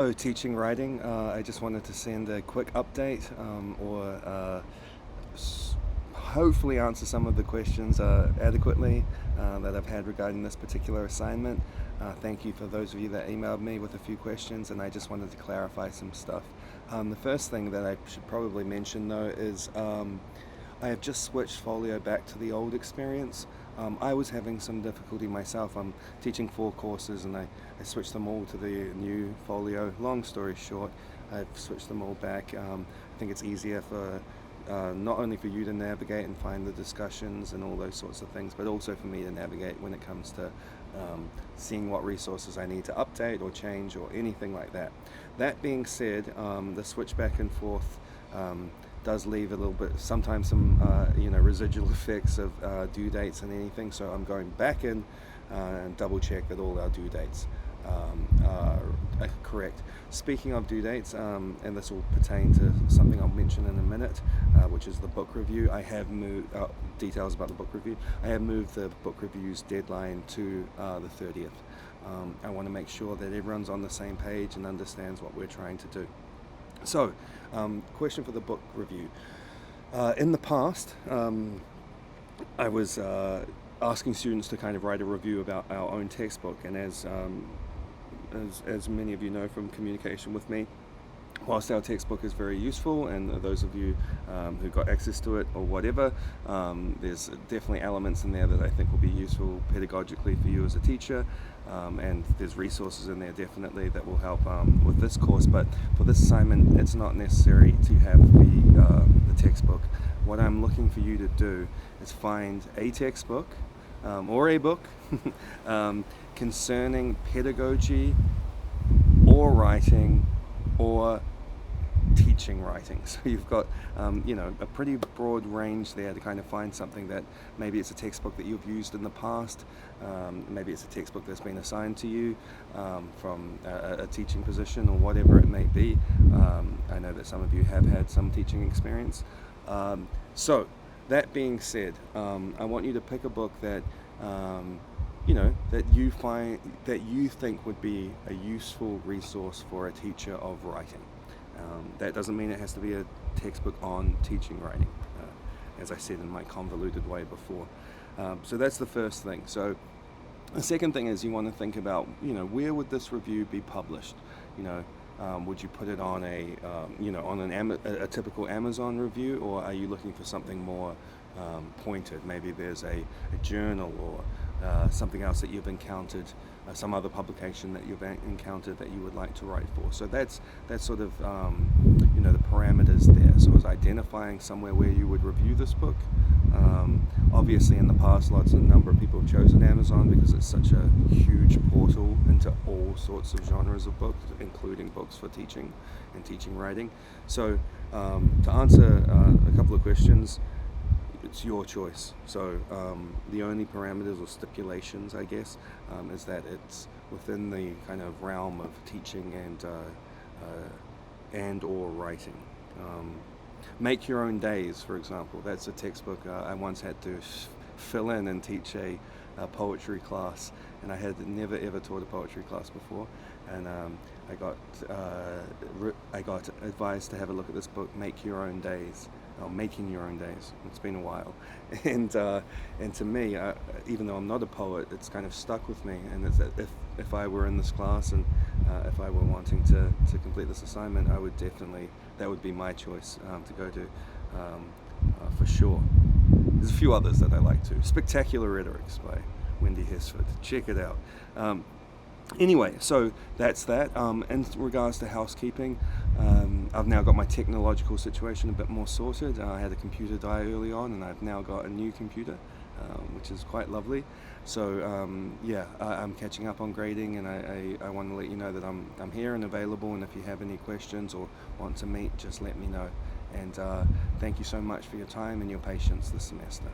Oh, teaching writing. I just wanted to send a quick update or hopefully answer some of the questions adequately that I've had regarding this particular assignment. Thank you for those of you that emailed me with a few questions, and I just wanted to clarify some stuff. The first thing that I should probably mention though is I have just switched Folio back to the old experience. I was having some difficulty myself. I'm teaching 4 courses and I switched them all to the new Folio. Long story short, I've switched them all back. I think it's easier for not only for you to navigate and find the discussions and all those sorts of things, but also for me to navigate when it comes to seeing what resources I need to update or change or anything like that. That being said, the switch back and forth does leave a little bit, sometimes some residual effects of due dates and anything, so I'm going back in and double check that all our due dates are correct. Speaking of due dates, and this will pertain to something I'll mention in a minute, which is the book review. I have moved details about the book review. I have moved the book review's deadline to the 30th. I want to make sure that everyone's on the same page and understands what we're trying to do. So, question for the book review. In the past, I was asking students to kind of write a review about our own textbook, and as many of you know from communication with me, whilst our textbook is very useful, and those of you who got access to it or whatever, there's definitely elements in there that I think will be useful pedagogically for you as a teacher, and there's resources in there definitely that will help with this course. But for this assignment, it's not necessary to have the textbook. What I'm looking for you to do is find a textbook or a book concerning pedagogy or writing or teaching writing. So you've got a pretty broad range there to kind of find something that maybe it's a textbook that you've used in the past, maybe it's a textbook that's been assigned to you from a teaching position or whatever it may be. I know that some of you have had some teaching experience. So that being said, I want you to pick a book that that you think would be a useful resource for a teacher of writing. That doesn't mean it has to be a textbook on teaching writing, as I said in my convoluted way before. So that's the first thing. So the second thing is you want to think about, where would this review be published? Would you put it on a typical Amazon review, or are you looking for something more pointed? Maybe there's a journal or something else that you've encountered, some other publication that you've encountered that you would like to write for. So that's sort of the parameters there. So it's identifying somewhere where you would review this book. Obviously in the past, a number of people have chosen Amazon because it's such a huge portal into all sorts of genres of books, including books for teaching and teaching writing. So to answer a couple of questions, it's your choice. So the only parameters or stipulations, I guess, is that it's within the kind of realm of teaching and or writing. Make Your Own Days, for example. That's a textbook I once had to fill in and teach a poetry class, and I had never ever taught a poetry class before, and I got advised to have a look at this book, Make Your Own Days. Making Your Own Days. It's been a while, and to me, even though I'm not a poet, it's kind of stuck with me. And it's that if I were in this class and if I were wanting to complete this assignment, that would be my choice to go to for sure. There's a few others that I like too. Spectacular Rhetorics by Wendy Hesford. Check it out. Anyway, so that's that. In regards to housekeeping, I've now got my technological situation a bit more sorted. I had a computer die early on, and I've now got a new computer, which is quite lovely. So I'm catching up on grading, and I want to let you know that I'm here and available, and if you have any questions or want to meet, just let me know. And thank you so much for your time and your patience this semester.